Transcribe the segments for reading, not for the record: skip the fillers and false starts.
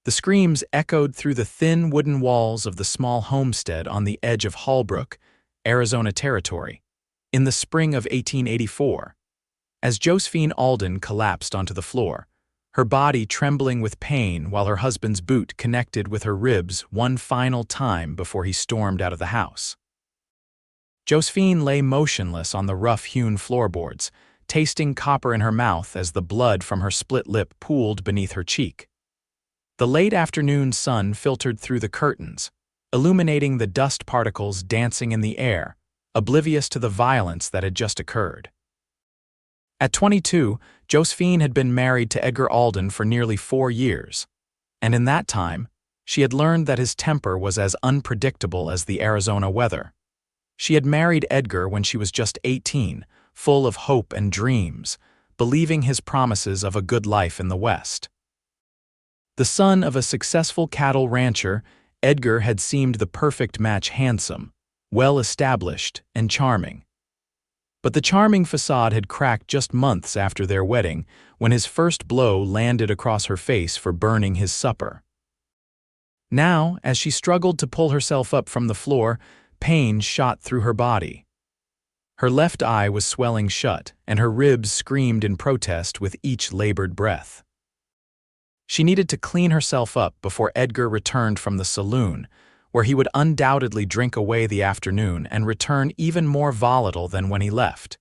The screams echoed through the thin wooden walls of the small homestead on the edge of Hallbrook, Arizona Territory, in the spring of 1884. As Josephine Alden collapsed onto the floor, her body trembling with pain while her husband's boot connected with her ribs one final time before he stormed out of the house. Josephine lay motionless on the rough-hewn floorboards, tasting copper in her mouth as the blood from her split lip pooled beneath her cheek. The late afternoon sun filtered through the curtains, illuminating the dust particles dancing in the air, oblivious to the violence that had just occurred. At 22, Josephine had been married to Edgar Alden for nearly 4 years, and in that time, she had learned that his temper was as unpredictable as the Arizona weather. She had married Edgar when she was just 18, full of hope and dreams, believing his promises of a good life in the West. The son of a successful cattle rancher, Edgar had seemed the perfect match, handsome, well-established, and charming. But the charming facade had cracked just months after their wedding, when his first blow landed across her face for burning his supper. Now, as she struggled to pull herself up from the floor, pain shot through her body. Her left eye was swelling shut, and her ribs screamed in protest with each labored breath. She needed to clean herself up before Edgar returned from the saloon, where he would undoubtedly drink away the afternoon and return even more volatile than when he left.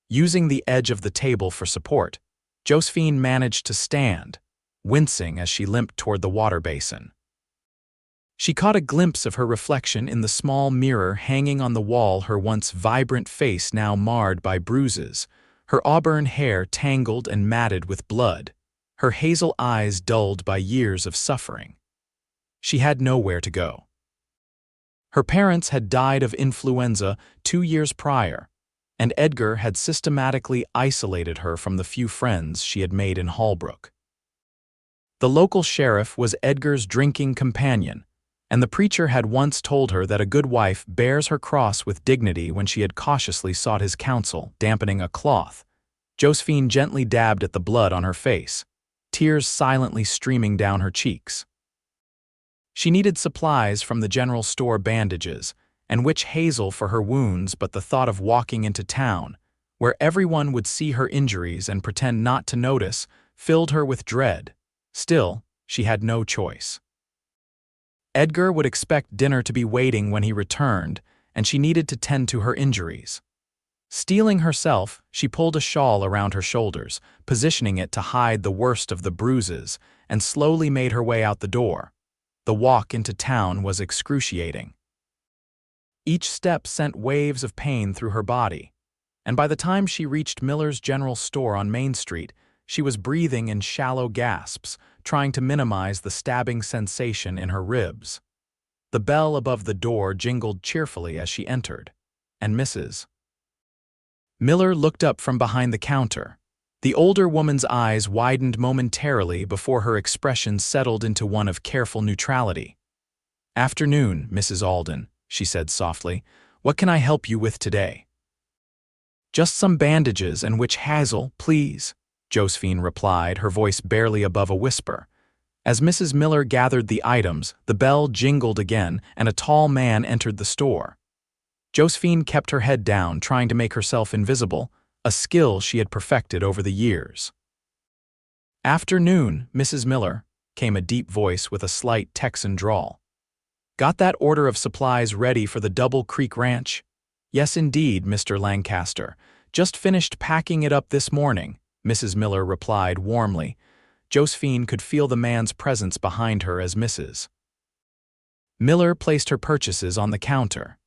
Using the edge of the table for support, Josephine managed to stand, wincing as she limped toward the water basin. She caught a glimpse of her reflection in the small mirror hanging on the wall, her once vibrant face now marred by bruises, her auburn hair tangled and matted with blood, her hazel eyes dulled by years of suffering. She had nowhere to go. Her parents had died of influenza 2 years prior, and Edgar had systematically isolated her from the few friends she had made in Hallbrook. The local sheriff was Edgar's drinking companion, and the preacher had once told her that a good wife bears her cross with dignity when she had cautiously sought his counsel, dampening a cloth. Josephine gently dabbed at the blood on her face, tears silently streaming down her cheeks. She needed supplies from the general store, bandages, and witch hazel for her wounds, but the thought of walking into town, where everyone would see her injuries and pretend not to notice, filled her with dread. Still, she had no choice. Edgar would expect dinner to be waiting when he returned, and she needed to tend to her injuries. Steeling herself, she pulled a shawl around her shoulders, positioning it to hide the worst of the bruises, and slowly made her way out the door. The walk into town was excruciating. Each step sent waves of pain through her body, and by the time she reached Miller's General Store on Main Street, she was breathing in shallow gasps, trying to minimize the stabbing sensation in her ribs. The bell above the door jingled cheerfully as she entered, and Mrs. Miller looked up from behind the counter. The older woman's eyes widened momentarily before her expression settled into one of careful neutrality. "Afternoon, Mrs. Alden," she said softly. "What can I help you with today?" "Just some bandages and witch hazel, please," Josephine replied, her voice barely above a whisper. As Mrs. Miller gathered the items, the bell jingled again, and a tall man entered the store. Josephine kept her head down, trying to make herself invisible, a skill she had perfected over the years. "Afternoon, Mrs. Miller," came a deep voice with a slight Texan drawl. "Got that order of supplies ready for the Double Creek Ranch?" "Yes, indeed, Mr. Lancaster. Just finished packing it up this morning," Mrs. Miller replied warmly. Josephine could feel the man's presence behind her as Mrs. Miller placed her purchases on the counter.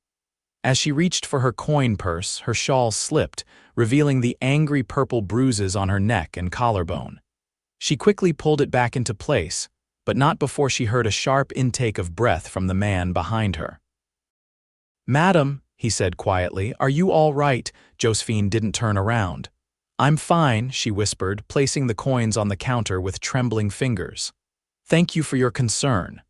As she reached for her coin purse, her shawl slipped, revealing the angry purple bruises on her neck and collarbone. She quickly pulled it back into place, but not before she heard a sharp intake of breath from the man behind her. "Madam," he said quietly, "are you all right?" Josephine didn't turn around. "I'm fine," she whispered, placing the coins on the counter with trembling fingers. "Thank you for your concern."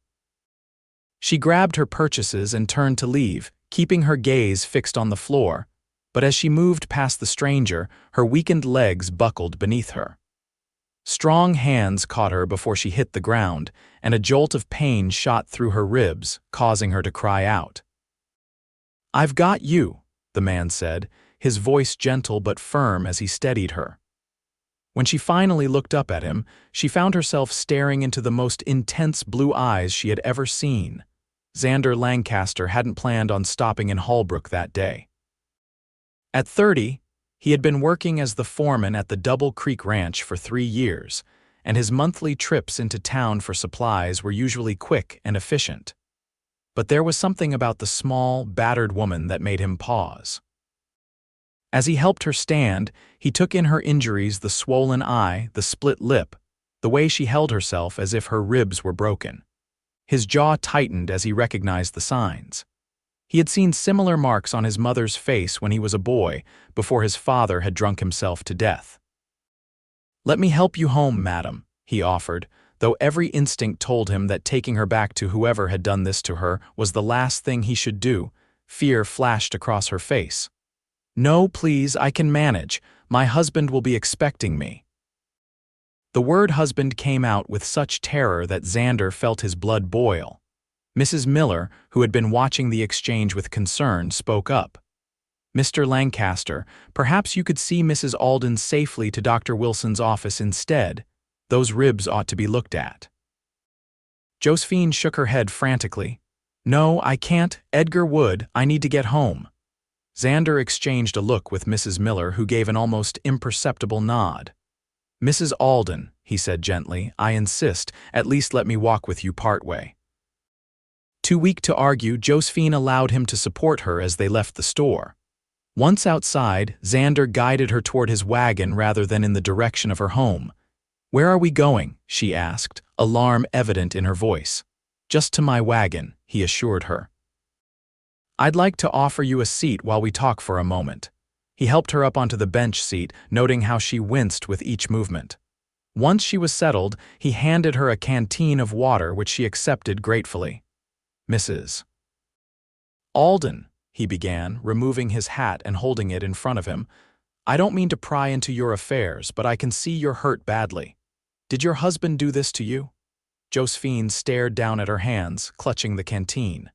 She grabbed her purchases and turned to leave, keeping her gaze fixed on the floor, but as she moved past the stranger, her weakened legs buckled beneath her. Strong hands caught her before she hit the ground, and a jolt of pain shot through her ribs, causing her to cry out. "I've got you," the man said, his voice gentle but firm as he steadied her. When she finally looked up at him, she found herself staring into the most intense blue eyes she had ever seen. Xander Lancaster hadn't planned on stopping in Holbrook that day. At 30, he had been working as the foreman at the Double Creek Ranch for 3 years, and his monthly trips into town for supplies were usually quick and efficient. But there was something about the small, battered woman that made him pause. As he helped her stand, he took in her injuries, the swollen eye, the split lip, the way she held herself as if her ribs were broken. His jaw tightened as he recognized the signs. He had seen similar marks on his mother's face when he was a boy, before his father had drunk himself to death. "Let me help you home, madam," he offered, though every instinct told him that taking her back to whoever had done this to her was the last thing he should do. Fear flashed across her face. "No, please, I can manage. My husband will be expecting me." The word husband came out with such terror that Xander felt his blood boil. Mrs. Miller, who had been watching the exchange with concern, spoke up. "Mr. Lancaster, perhaps you could see Mrs. Alden safely to Dr. Wilson's office instead. Those ribs ought to be looked at." Josephine shook her head frantically. "No, I can't. Edgar would. I need to get home." Xander exchanged a look with Mrs. Miller, who gave an almost imperceptible nod. "Mrs. Alden," he said gently, "I insist. At least let me walk with you part way." Too weak to argue, Josephine allowed him to support her as they left the store. Once outside, Xander guided her toward his wagon rather than in the direction of her home. "Where are we going?" she asked, alarm evident in her voice. "Just to my wagon," he assured her. "I'd like to offer you a seat while we talk for a moment." He helped her up onto the bench seat, noting how she winced with each movement. Once she was settled, he handed her a canteen of water, which she accepted gratefully. "Mrs. Alden," he began, removing his hat and holding it in front of him, "I don't mean to pry into your affairs, but I can see you're hurt badly. Did your husband do this to you?" Josephine stared down at her hands, clutching the canteen.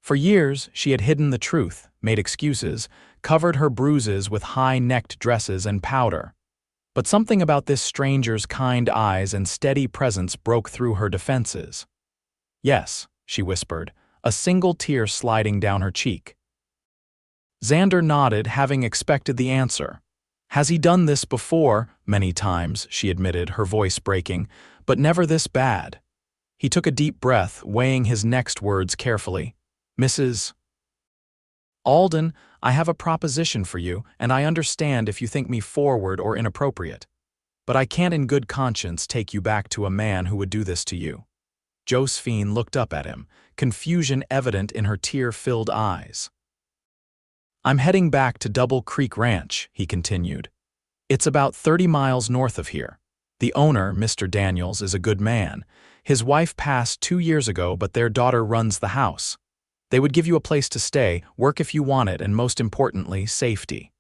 For years, she had hidden the truth, made excuses, covered her bruises with high-necked dresses and powder. But something about this stranger's kind eyes and steady presence broke through her defenses. "Yes," she whispered, a single tear sliding down her cheek. Xander nodded, having expected the answer. "Has he done this before?" "Many times," she admitted, her voice breaking, "but never this bad." He took a deep breath, weighing his next words carefully. "Mrs. Alden, I have a proposition for you, and I understand if you think me forward or inappropriate. But I can't in good conscience take you back to a man who would do this to you." Josephine looked up at him, confusion evident in her tear-filled eyes. "I'm heading back to Double Creek Ranch," he continued. "It's about 30 miles north of here. The owner, Mr. Daniels, is a good man. His wife passed 2 years ago, but their daughter runs the house. They would give you a place to stay, work if you want it, and most importantly, safety."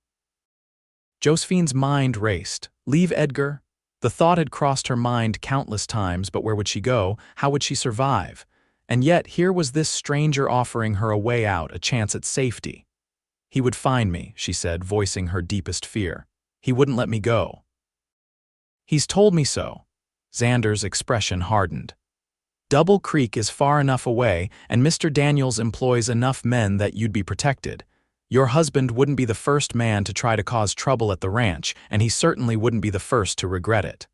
Josephine's mind raced. Leave Edgar? The thought had crossed her mind countless times, but where would she go? How would she survive? And yet here was this stranger offering her a way out, a chance at safety. "He would find me," she said, voicing her deepest fear. "He wouldn't let me go." "He's told me so." Xander's expression hardened. "Double Creek is far enough away, and Mr. Daniels employs enough men that you'd be protected. Your husband wouldn't be the first man to try to cause trouble at the ranch, and he certainly wouldn't be the first to regret it."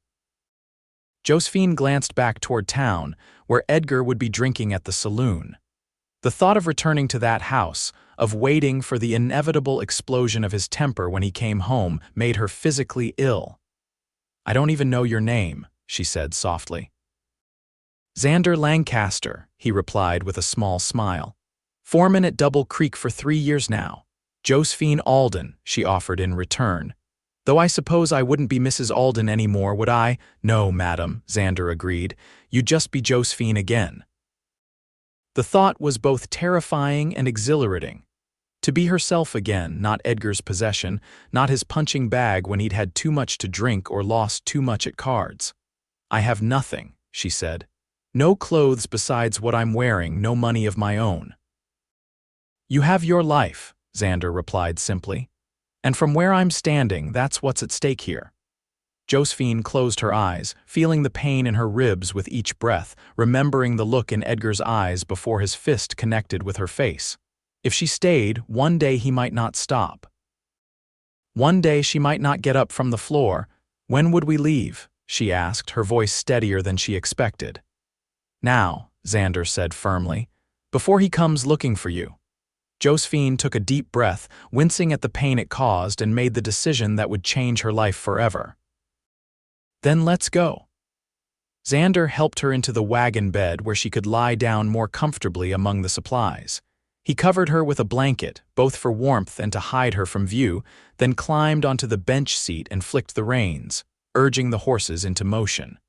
Josephine glanced back toward town, where Edgar would be drinking at the saloon. The thought of returning to that house, of waiting for the inevitable explosion of his temper when he came home, made her physically ill. "I don't even know your name," she said softly. "Xander Lancaster," he replied with a small smile. "Foreman at Double Creek for 3 years now." "Josephine Alden," she offered in return. "Though I suppose I wouldn't be Mrs. Alden anymore, would I?" "No, madam," Xander agreed. "You'd just be Josephine again." The thought was both terrifying and exhilarating. To be herself again, not Edgar's possession, not his punching bag when he'd had too much to drink or lost too much at cards. "I have nothing," she said. "No clothes besides what I'm wearing, no money of my own." "You have your life," Xander replied simply. "And from where I'm standing, that's what's at stake here." Josephine closed her eyes, feeling the pain in her ribs with each breath, remembering the look in Edgar's eyes before his fist connected with her face. If she stayed, one day he might not stop. One day she might not get up from the floor. "When would we leave?" she asked, her voice steadier than she expected. "Now," Xander said firmly, "before he comes looking for you." Josephine took a deep breath, wincing at the pain it caused, and made the decision that would change her life forever. "Then let's go." Xander helped her into the wagon bed where she could lie down more comfortably among the supplies. He covered her with a blanket, both for warmth and to hide her from view, then climbed onto the bench seat and flicked the reins, urging the horses into motion.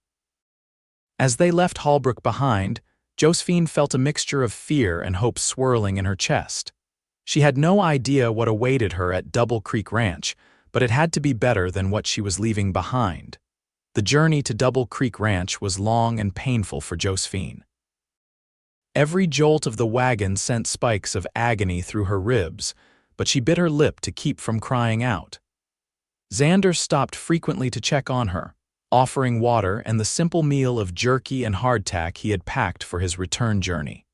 As they left Holbrook behind, Josephine felt a mixture of fear and hope swirling in her chest. She had no idea what awaited her at Double Creek Ranch, but it had to be better than what she was leaving behind. The journey to Double Creek Ranch was long and painful for Josephine. Every jolt of the wagon sent spikes of agony through her ribs, but she bit her lip to keep from crying out. Xander stopped frequently to check on her, offering water and the simple meal of jerky and hardtack he had packed for his return journey.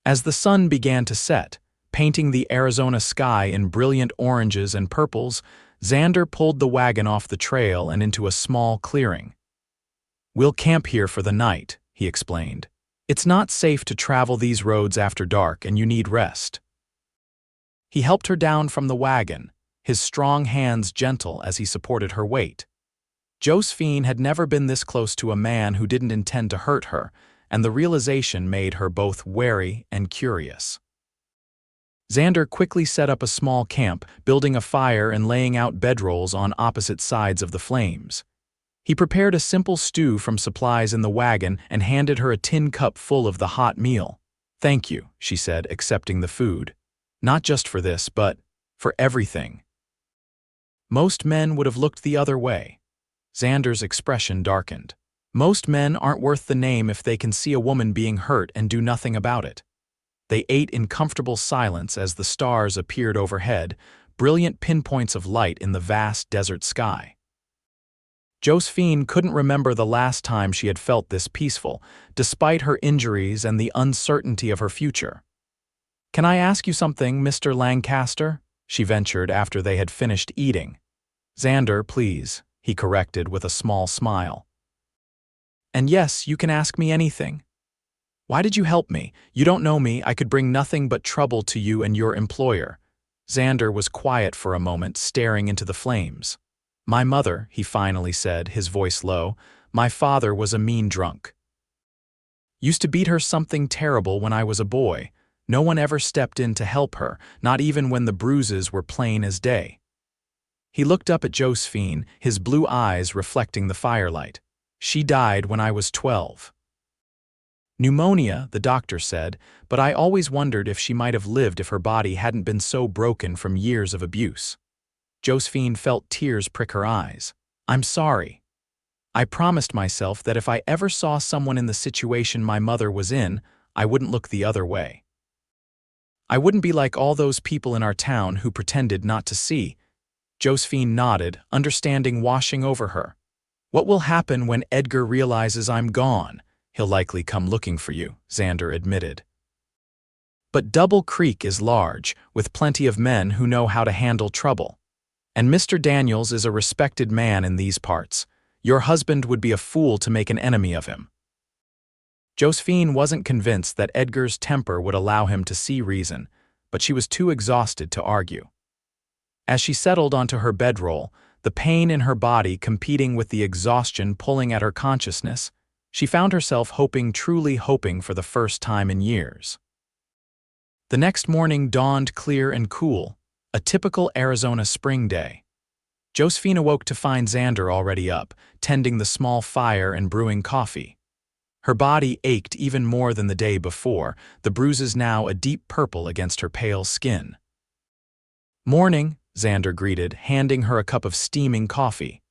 As the sun began to set, painting the Arizona sky in brilliant oranges and purples, Xander pulled the wagon off the trail and into a small clearing. "We'll camp here for the night," he explained. "It's not safe to travel these roads after dark and you need rest." He helped her down from the wagon, his strong hands gentle as he supported her weight. Josephine had never been this close to a man who didn't intend to hurt her, and the realization made her both wary and curious. Xander quickly set up a small camp, building a fire and laying out bedrolls on opposite sides of the flames. He prepared a simple stew from supplies in the wagon and handed her a tin cup full of the hot meal. "Thank you," she said, accepting the food. "Not just for this, but for everything." Most men would have looked the other way. Xander's expression darkened. Most men aren't worth the name if they can see a woman being hurt and do nothing about it. They ate in comfortable silence as the stars appeared overhead, brilliant pinpoints of light in the vast desert sky. Josephine couldn't remember the last time she had felt this peaceful, despite her injuries and the uncertainty of her future. "Can I ask you something, Mr. Lancaster?" she ventured after they had finished eating. "Xander, please," he corrected with a small smile. "And yes, you can ask me anything. Why did you help me? You don't know me. I could bring nothing but trouble to you and your employer." Xander was quiet for a moment, staring into the flames. "My mother," he finally said, his voice low. "My father was a mean drunk. Used to beat her something terrible when I was a boy. No one ever stepped in to help her, not even when the bruises were plain as day." He looked up at Josephine, his blue eyes reflecting the firelight. "She died when I was 12. Pneumonia, the doctor said, but I always wondered if she might have lived if her body hadn't been so broken from years of abuse." Josephine felt tears prick her eyes. "I'm sorry. I promised myself that if I ever saw someone in the situation my mother was in, I wouldn't look the other way. I wouldn't be like all those people in our town who pretended not to see." Josephine nodded, understanding washing over her. "What will happen when Edgar realizes I'm gone? He'll likely come looking for you," Xander admitted. "But Double Creek is large, with plenty of men who know how to handle trouble. And Mr. Daniels is a respected man in these parts. Your husband would be a fool to make an enemy of him." Josephine wasn't convinced that Edgar's temper would allow him to see reason, but she was too exhausted to argue. As she settled onto her bedroll, the pain in her body competing with the exhaustion pulling at her consciousness, she found herself truly hoping for the first time in years. The next morning dawned clear and cool, a typical Arizona spring day. Josephine awoke to find Xander already up, tending the small fire and brewing coffee. Her body ached even more than the day before, the bruises now a deep purple against her pale skin. "Morning," Xander greeted, handing her a cup of steaming coffee.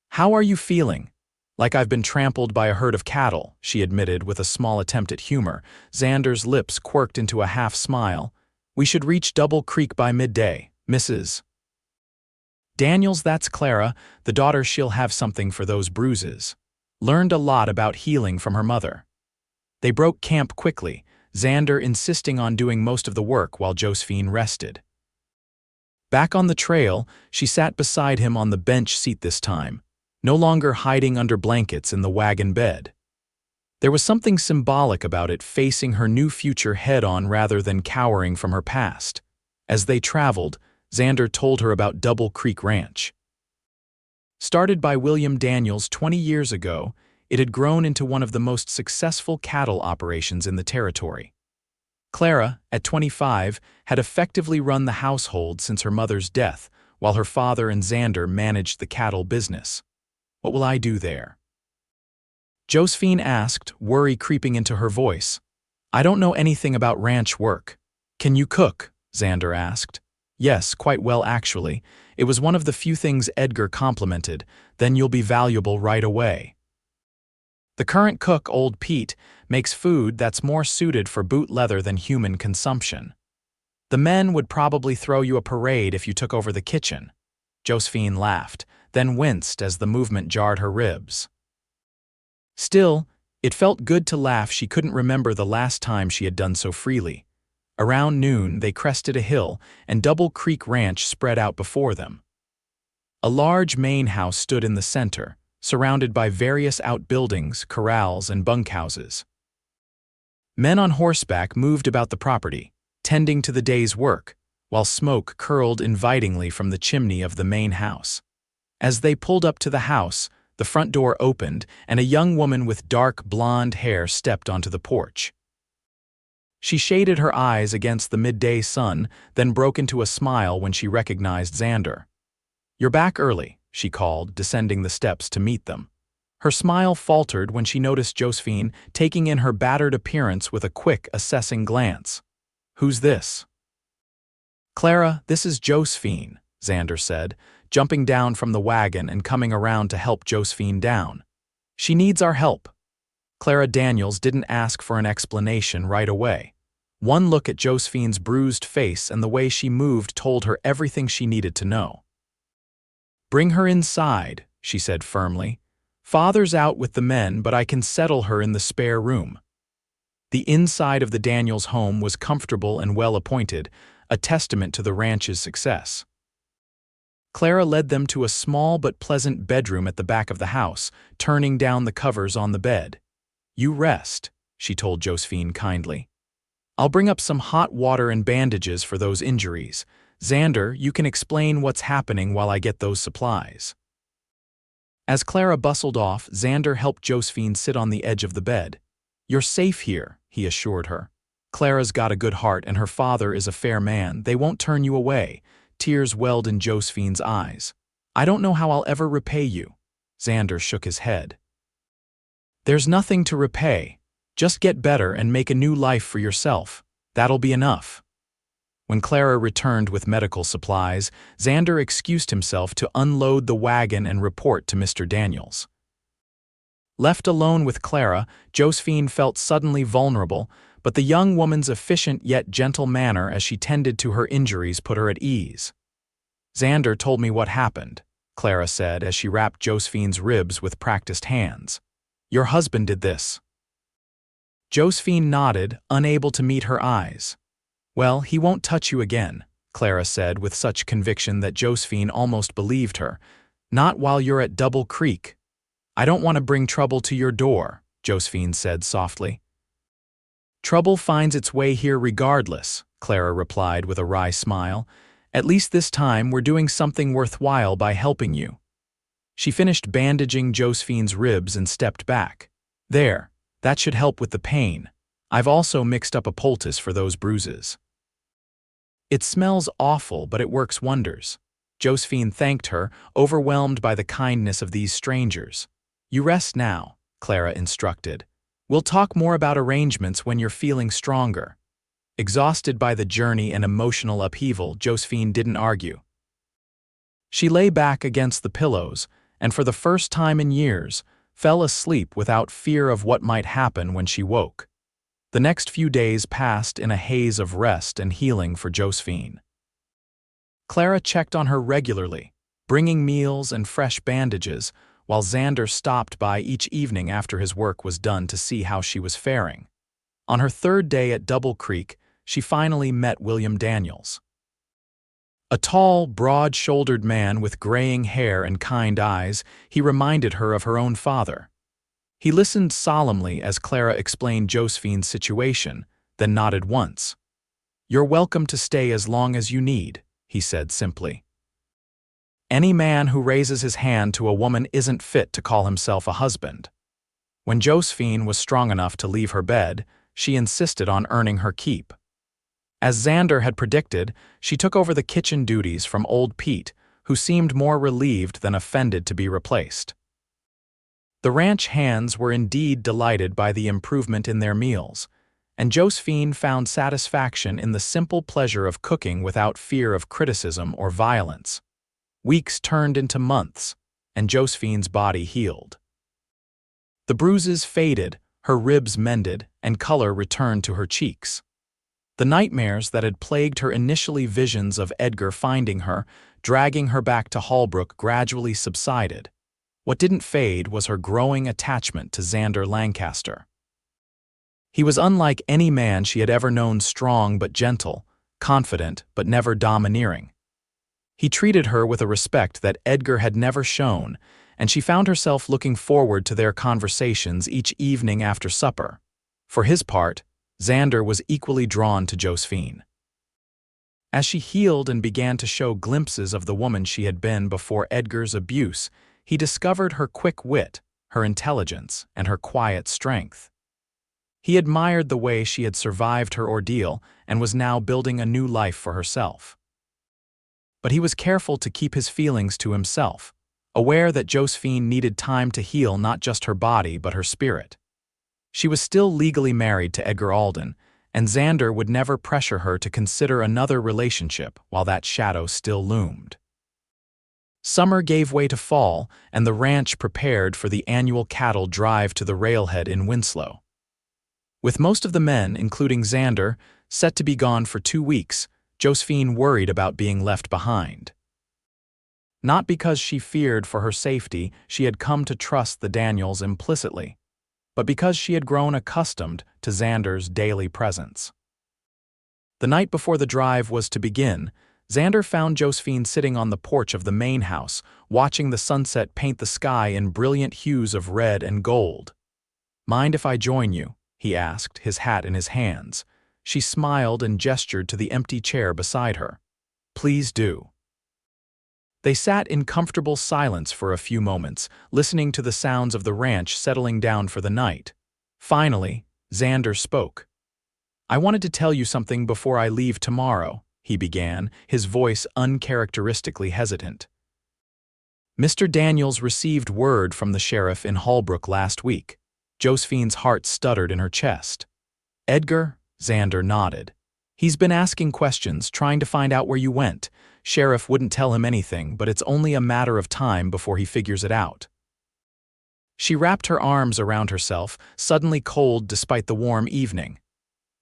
"How are you feeling?" "Like I've been trampled by a herd of cattle," she admitted with a small attempt at humor. Xander's lips quirked into a half-smile. "We should reach Double Creek by midday, Mrs. Daniels." "That's Clara, the daughter. She'll have something for those bruises." Learned a lot about healing from her mother. They broke camp quickly, Xander insisting on doing most of the work while Josephine rested. Back on the trail, she sat beside him on the bench seat this time, no longer hiding under blankets in the wagon bed. There was something symbolic about it, facing her new future head-on rather than cowering from her past. As they traveled, Xander told her about Double Creek Ranch. Started by William Daniels 20 years ago, it had grown into one of the most successful cattle operations in the territory. Clara, at 25, had effectively run the household since her mother's death, while her father and Xander managed the cattle business. "What will I do there?" Josephine asked, worry creeping into her voice. "I don't know anything about ranch work." "Can you cook?" Xander asked. "Yes, quite well actually. It was one of the few things Edgar complimented. Then you'll be valuable right away." The current cook, Old Pete, makes food that's more suited for boot leather than human consumption. The men would probably throw you a parade if you took over the kitchen. Josephine laughed, then winced as the movement jarred her ribs. Still, it felt good to laugh. She couldn't remember the last time she had done so freely. Around noon, they crested a hill, and Double Creek Ranch spread out before them. A large main house stood in the center, surrounded by various outbuildings, corrals, and bunkhouses. Men on horseback moved about the property, tending to the day's work, while smoke curled invitingly from the chimney of the main house. As they pulled up to the house, the front door opened, and a young woman with dark blonde hair stepped onto the porch. She shaded her eyes against the midday sun, then broke into a smile when she recognized Xander. "You're back early," she called, descending the steps to meet them. Her smile faltered when she noticed Josephine taking in her battered appearance with a quick, assessing glance. "Who's this?" "Clara, this is Josephine," Xander said, jumping down from the wagon and coming around to help Josephine down. "She needs our help." Clara Daniels didn't ask for an explanation right away. One look at Josephine's bruised face and the way she moved told her everything she needed to know. "Bring her inside," she said firmly. "Father's out with the men, but I can settle her in the spare room." The inside of the Daniels home was comfortable and well-appointed, a testament to the ranch's success. Clara led them to a small but pleasant bedroom at the back of the house, turning down the covers on the bed. "You rest," she told Josephine kindly. "I'll bring up some hot water and bandages for those injuries. Xander, you can explain what's happening while I get those supplies." As Clara bustled off, Xander helped Josephine sit on the edge of the bed. "You're safe here," he assured her. "Clara's got a good heart and her father is a fair man. They won't turn you away." Tears welled in Josephine's eyes. "I don't know how I'll ever repay you." Xander shook his head. "There's nothing to repay. Just get better and make a new life for yourself. That'll be enough." When Clara returned with medical supplies, Xander excused himself to unload the wagon and report to Mr. Daniels. Left alone with Clara, Josephine felt suddenly vulnerable, but the young woman's efficient yet gentle manner as she tended to her injuries put her at ease. "Xander told me what happened," Clara said as she wrapped Josephine's ribs with practiced hands. "Your husband did this." Josephine nodded, unable to meet her eyes. "Well, he won't touch you again," Clara said with such conviction that Josephine almost believed her. "Not while you're at Double Creek." "I don't want to bring trouble to your door," Josephine said softly. "Trouble finds its way here regardless," Clara replied with a wry smile. "At least this time we're doing something worthwhile by helping you." She finished bandaging Josephine's ribs and stepped back. "There, that should help with the pain. I've also mixed up a poultice for those bruises." "It smells awful, but it works wonders." Josephine thanked her, overwhelmed by the kindness of these strangers. "You rest now," Clara instructed. We'll talk more about arrangements when you're feeling stronger." Exhausted by the journey and emotional upheaval, Josephine didn't argue. She lay back against the pillows, and for the first time in years, fell asleep without fear of what might happen when she woke. The next few days passed in a haze of rest and healing for Josephine. Clara checked on her regularly, bringing meals and fresh bandages, while Xander stopped by each evening after his work was done to see how she was faring. On her third day at Double Creek, she finally met William Daniels. A tall, broad-shouldered man with graying hair and kind eyes, he reminded her of her own father. He listened solemnly as Clara explained Josephine's situation, then nodded once. "You're welcome to stay as long as you need," he said simply. Any man who raises his hand to a woman isn't fit to call himself a husband. When Josephine was strong enough to leave her bed, she insisted on earning her keep. As Xander had predicted, she took over the kitchen duties from old Pete, who seemed more relieved than offended to be replaced. The ranch hands were indeed delighted by the improvement in their meals, and Josephine found satisfaction in the simple pleasure of cooking without fear of criticism or violence. Weeks turned into months, and Josephine's body healed. The bruises faded, her ribs mended, and color returned to her cheeks. The nightmares that had plagued her initially, visions of Edgar finding her, dragging her back to Holbrook, gradually subsided. What didn't fade was her growing attachment to Xander Lancaster. He was unlike any man she had ever known, strong but gentle, confident but never domineering. He treated her with a respect that Edgar had never shown, and she found herself looking forward to their conversations each evening after supper. For his part, Xander was equally drawn to Josephine. As she healed and began to show glimpses of the woman she had been before Edgar's abuse, he discovered her quick wit, her intelligence, and her quiet strength. He admired the way she had survived her ordeal and was now building a new life for herself. But he was careful to keep his feelings to himself, aware that Josephine needed time to heal not just her body but her spirit. She was still legally married to Edgar Alden, and Xander would never pressure her to consider another relationship while that shadow still loomed. Summer gave way to fall, and the ranch prepared for the annual cattle drive to the railhead in Winslow. With most of the men, including Xander, set to be gone for 2 weeks, Josephine worried about being left behind. Not because she feared for her safety, she had come to trust the Daniels implicitly, but because she had grown accustomed to Xander's daily presence. The night before the drive was to begin, Xander found Josephine sitting on the porch of the main house, watching the sunset paint the sky in brilliant hues of red and gold. "Mind if I join you?" he asked, his hat in his hands. She smiled and gestured to the empty chair beside her. "Please do." They sat in comfortable silence for a few moments, listening to the sounds of the ranch settling down for the night. Finally, Xander spoke. "I wanted to tell you something before I leave tomorrow," he began, his voice uncharacteristically hesitant. "Mr. Daniels received word from the sheriff in Holbrook last week." Josephine's heart stuttered in her chest. "Edgar?" Xander nodded. "He's been asking questions, trying to find out where you went. Sheriff wouldn't tell him anything, but it's only a matter of time before he figures it out." She wrapped her arms around herself, suddenly cold despite the warm evening.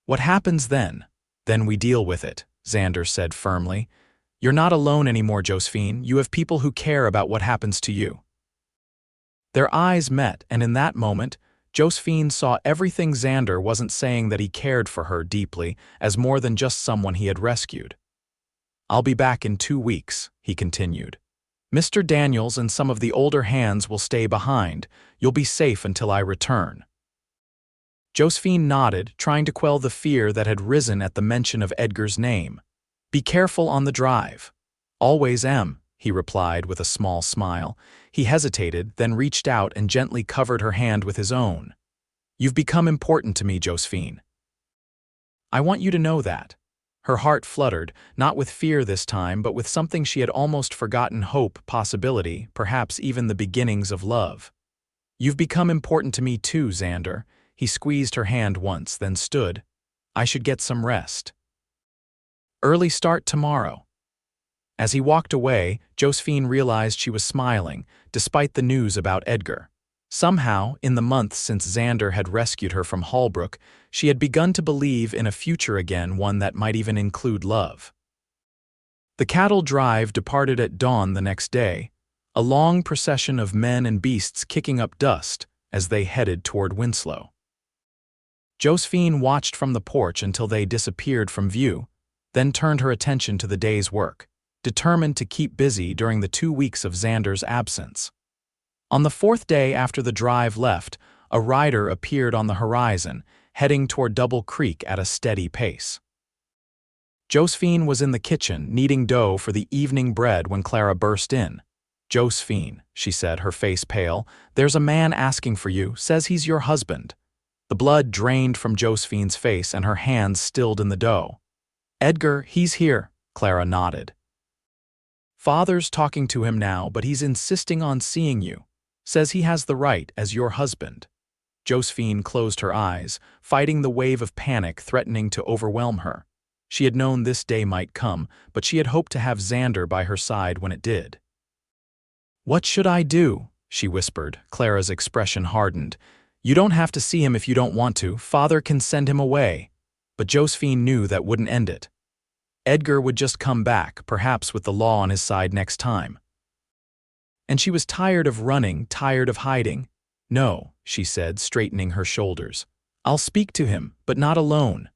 "What happens then? Then we deal with it," Xander said firmly. "You're not alone anymore, Josephine. You have people who care about what happens to you." Their eyes met, and in that moment, Josephine saw everything. Xander wasn't saying that he cared for her deeply, as more than just someone he had rescued. "I'll be back in 2 weeks," he continued. "Mr. Daniels and some of the older hands will stay behind. You'll be safe until I return." Josephine nodded, trying to quell the fear that had risen at the mention of Edgar's name. "Be careful on the drive." "Always am," he replied with a small smile. He hesitated, then reached out and gently covered her hand with his own. "You've become important to me, Josephine. I want you to know that." Her heart fluttered, not with fear this time, but with something she had almost forgotten: hope, possibility, perhaps even the beginnings of love. "You've become important to me too, Xander." He squeezed her hand once, then stood. I should get some rest. Early start tomorrow. As he walked away, Josephine realized she was smiling, despite the news about Edgar. Somehow, in the months since Xander had rescued her from Holbrook, she had begun to believe in a future again, one that might even include love. The cattle drive departed at dawn the next day, a long procession of men and beasts kicking up dust as they headed toward Winslow. Josephine watched from the porch until they disappeared from view, then turned her attention to the day's work, determined to keep busy during the 2 weeks of Xander's absence. On the 4th day after the drive left, a rider appeared on the horizon, heading toward Double Creek at a steady pace. Josephine was in the kitchen, kneading dough for the evening bread when Clara burst in. Josephine, she said, her face pale, there's a man asking for you, says he's your husband. The blood drained from Josephine's face and her hands stilled in the dough. Edgar, he's here, Clara nodded. Father's talking to him now, but he's insisting on seeing you. Says he has the right as your husband. Josephine closed her eyes, fighting the wave of panic threatening to overwhelm her. She had known this day might come, but she had hoped to have Xander by her side when it did. What should I do? She whispered. Clara's expression hardened. You don't have to see him if you don't want to. Father can send him away. But Josephine knew that wouldn't end it. Edgar would just come back, perhaps with the law on his side next time. And she was tired of running, tired of hiding. No, she said, straightening her shoulders. I'll speak to him, but not alone.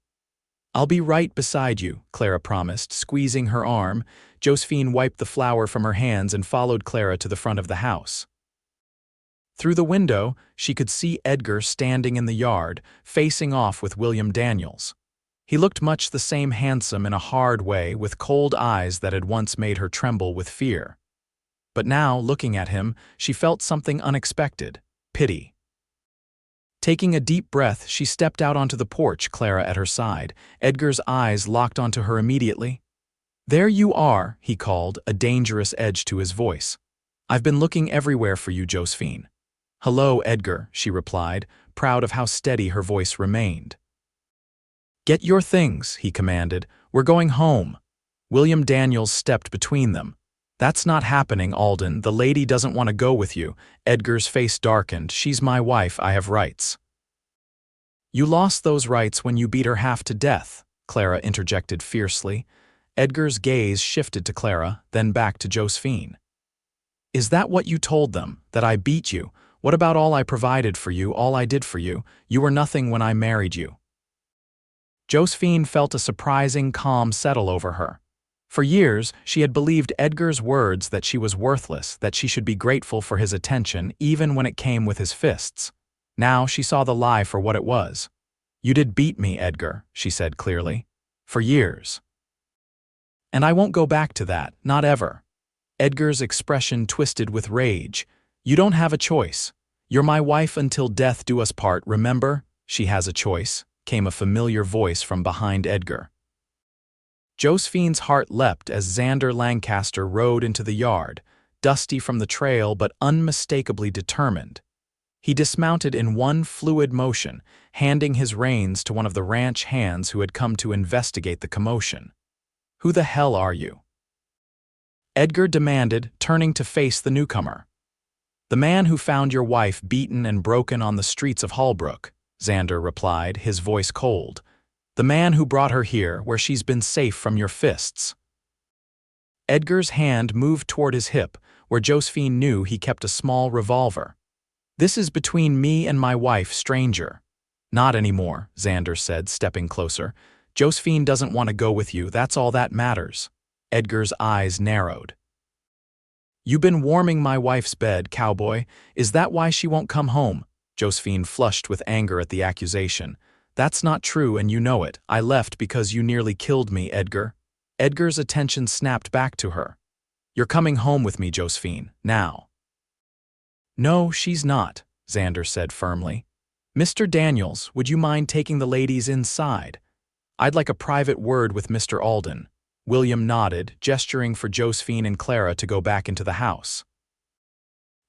I'll be right beside you, Clara promised, squeezing her arm. Josephine wiped the flour from her hands and followed Clara to the front of the house. Through the window, she could see Edgar standing in the yard, facing off with William Daniels. He looked much the same, handsome in a hard way, with cold eyes that had once made her tremble with fear. But now, looking at him, she felt something unexpected: pity. Taking a deep breath, she stepped out onto the porch, Clara at her side. Edgar's eyes locked onto her immediately. There you are, he called, a dangerous edge to his voice. I've been looking everywhere for you, Josephine. Hello, Edgar, she replied, proud of how steady her voice remained. Get your things, he commanded. We're going home. William Daniels stepped between them. That's not happening, Alden. The lady doesn't want to go with you. Edgar's face darkened. She's my wife. I have rights. You lost those rights when you beat her half to death, Clara interjected fiercely. Edgar's gaze shifted to Clara, then back to Josephine. Is that what you told them, that I beat you? What about all I provided for you, all I did for you? You were nothing when I married you. Josephine felt a surprising calm settle over her. For years, she had believed Edgar's words that she was worthless, that she should be grateful for his attention even when it came with his fists. Now she saw the lie for what it was. You did beat me, Edgar, she said clearly. For years. And I won't go back to that, not ever. Edgar's expression twisted with rage. You don't have a choice. You're my wife until death do us part, remember? She has a choice, came a familiar voice from behind Edgar. Josephine's heart leapt as Xander Lancaster rode into the yard, dusty from the trail but unmistakably determined. He dismounted in one fluid motion, handing his reins to one of the ranch hands who had come to investigate the commotion. Who the hell are you? Edgar demanded, turning to face the newcomer. The man who found your wife beaten and broken on the streets of Holbrook, Xander replied, his voice cold. The man who brought her here, where she's been safe from your fists. Edgar's hand moved toward his hip, where Josephine knew he kept a small revolver. This is between me and my wife, stranger. Not anymore, Xander said, stepping closer. Josephine doesn't want to go with you, that's all that matters. Edgar's eyes narrowed. You've been warming my wife's bed, Cowboy. Is that why she won't come home? Josephine flushed with anger at the accusation. That's not true, and you know it. I left because you nearly killed me, Edgar. Edgar's attention snapped back to her. You're coming home with me, Josephine, now. No, she's not, Xander said firmly. Mr. Daniels, would you mind taking the ladies inside? I'd like a private word with Mr. Alden. William nodded, gesturing for Josephine and Clara to go back into the house.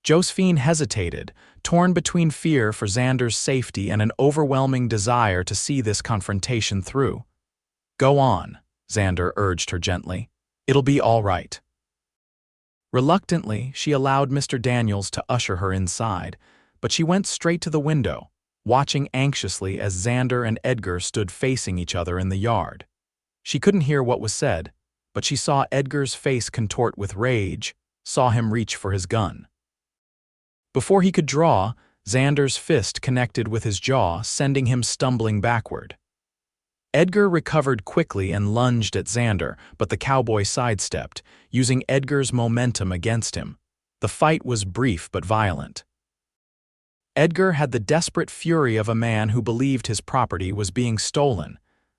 Josephine hesitated, torn between fear for Xander's safety and an overwhelming desire to see this confrontation through. "Go on," Xander urged her gently. "It'll be all right." Reluctantly, she allowed Mr. Daniels to usher her inside, but she went straight to the window, watching anxiously as Xander and Edgar stood facing each other in the yard. She couldn't hear what was said, but she saw Edgar's face contort with rage, saw him reach for his gun. Before he could draw, Xander's fist connected with his jaw, sending him stumbling backward. Edgar recovered quickly and lunged at Xander, but the cowboy sidestepped, using Edgar's momentum against him. The fight was brief but violent. Edgar had the desperate fury of a man who believed his property was being stolen,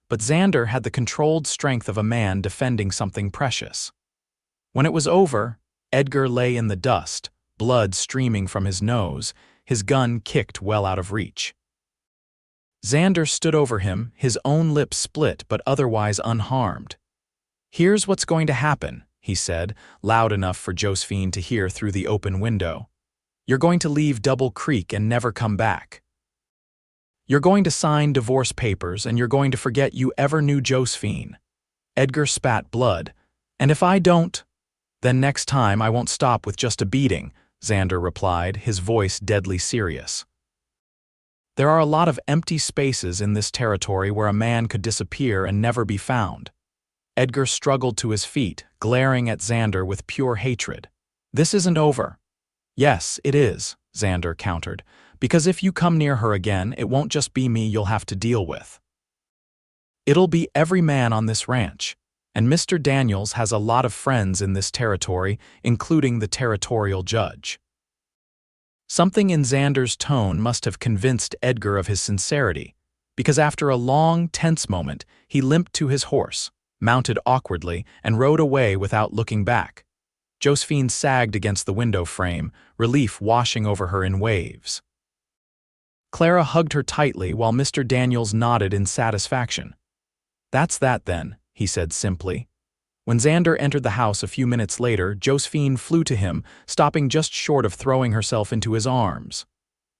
but Xander had the controlled strength of a man defending something precious. When it was over, Edgar lay in the dust, blood streaming from his nose, his gun kicked well out of reach. Xander stood over him, his own lips split but otherwise unharmed. "Here's what's going to happen," he said, loud enough for Josephine to hear through the open window. "You're going to leave Double Creek and never come back. You're going to sign divorce papers and you're going to forget you ever knew Josephine." Edgar spat blood. "And if I don't, then next time I won't stop with just a beating," Xander replied, his voice deadly serious. There are a lot of empty spaces in this territory where a man could disappear and never be found. Edgar struggled to his feet, glaring at Xander with pure hatred. "This isn't over." "Yes, it is," Xander countered, "because if you come near her again, it won't just be me you'll have to deal with. It'll be every man on this ranch, and Mr. Daniels has a lot of friends in this territory, including the territorial judge." Something in Xander's tone must have convinced Edgar of his sincerity, because after a long, tense moment, he limped to his horse, mounted awkwardly, and rode away without looking back. Josephine sagged against the window frame, relief washing over her in waves. Clara hugged her tightly while Mr. Daniels nodded in satisfaction. "That's that then," he said simply. When Xander entered the house a few minutes later, Josephine flew to him, stopping just short of throwing herself into his arms.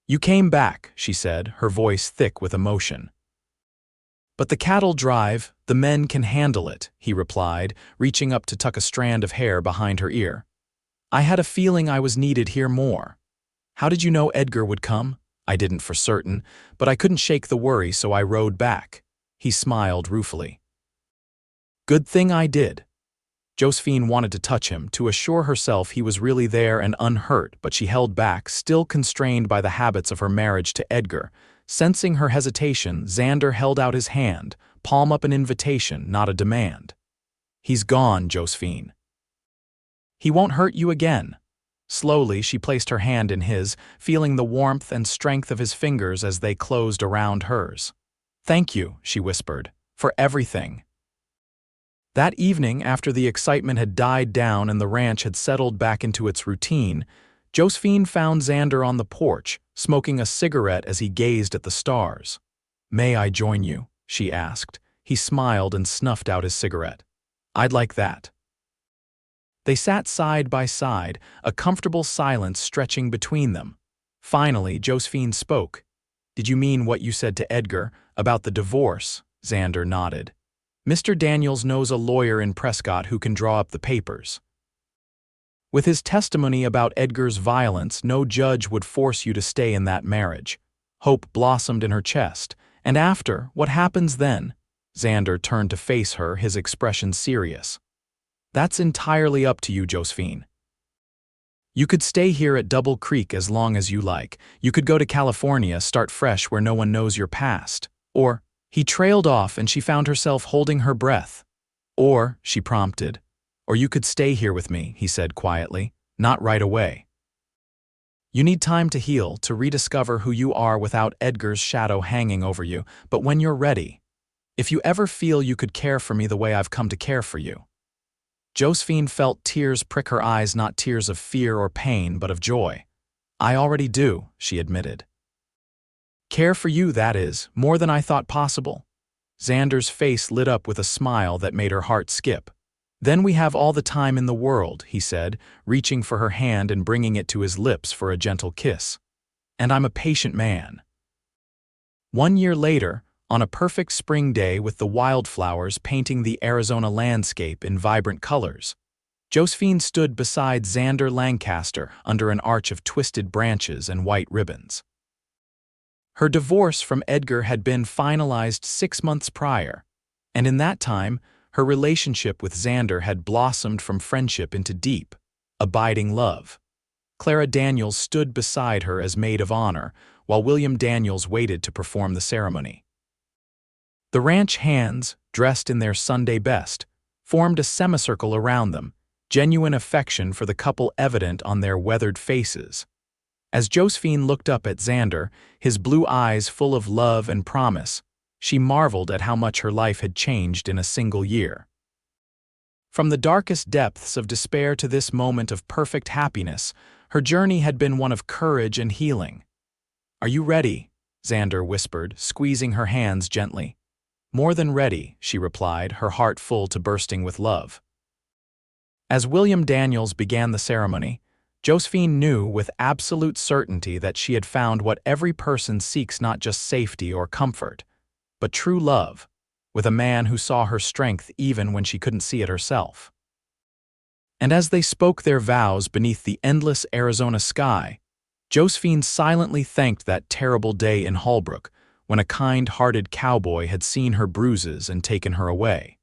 "You came back," she said, her voice thick with emotion. "But the cattle drive, the men can handle it," he replied, reaching up to tuck a strand of hair behind her ear. "I had a feeling I was needed here more. How did you know Edgar would come?" "I didn't for certain, but I couldn't shake the worry, so I rode back." He smiled ruefully. "Good thing I did." Josephine wanted to touch him, to assure herself he was really there and unhurt, but she held back, still constrained by the habits of her marriage to Edgar. Sensing her hesitation, Xander held out his hand, palm up an invitation, not a demand. "He's gone, Josephine. He won't hurt you again." Slowly, she placed her hand in his, feeling the warmth and strength of his fingers as they closed around hers. "Thank you," she whispered, "for everything." That evening, after the excitement had died down and the ranch had settled back into its routine, Josephine found Xander on the porch, smoking a cigarette as he gazed at the stars. "May I join you?" she asked. He smiled and snuffed out his cigarette. "I'd like that." They sat side by side, a comfortable silence stretching between them. Finally, Josephine spoke. "Did you mean what you said to Edgar about the divorce?" Xander nodded. "Mr. Daniels knows a lawyer in Prescott who can draw up the papers. With his testimony about Edgar's violence, no judge would force you to stay in that marriage." Hope blossomed in her chest. "And after, what happens then?" Xander turned to face her, his expression serious. "That's entirely up to you, Josephine. You could stay here at Double Creek as long as you like. You could go to California, start fresh where no one knows your past. Or..." He trailed off and she found herself holding her breath. "Or," she prompted. "Or you could stay here with me," he said quietly. "Not right away. You need time to heal, to rediscover who you are without Edgar's shadow hanging over you, but when you're ready. If you ever feel you could care for me the way I've come to care for you." Josephine felt tears prick her eyes, not tears of fear or pain, but of joy. "I already do," she admitted. "Care for you, that is, more than I thought possible." Xander's face lit up with a smile that made her heart skip. Then we have all the time in the world, he said, reaching for her hand and bringing it to his lips for a gentle kiss. And I'm a patient man. 1 year later, on a perfect spring day with the wildflowers painting the Arizona landscape in vibrant colors, Josephine stood beside Xander Lancaster under an arch of twisted branches and white ribbons. Her divorce from Edgar had been finalized 6 months prior, and in that time, her relationship with Xander had blossomed from friendship into deep, abiding love. Clara Daniels stood beside her as maid of honor, while William Daniels waited to perform the ceremony. The ranch hands, dressed in their Sunday best, formed a semicircle around them, genuine affection for the couple evident on their weathered faces. As Josephine looked up at Xander, his blue eyes full of love and promise, she marveled at how much her life had changed in a single year. From the darkest depths of despair to this moment of perfect happiness, her journey had been one of courage and healing. "Are you ready?" Xander whispered, squeezing her hands gently. "More than ready," she replied, her heart full to bursting with love. As William Daniels began the ceremony, Josephine knew with absolute certainty that she had found what every person seeks: not just safety or comfort, but true love, with a man who saw her strength even when she couldn't see it herself. And as they spoke their vows beneath the endless Arizona sky, Josephine silently thanked that terrible day in Holbrook when a kind-hearted cowboy had seen her bruises and taken her away.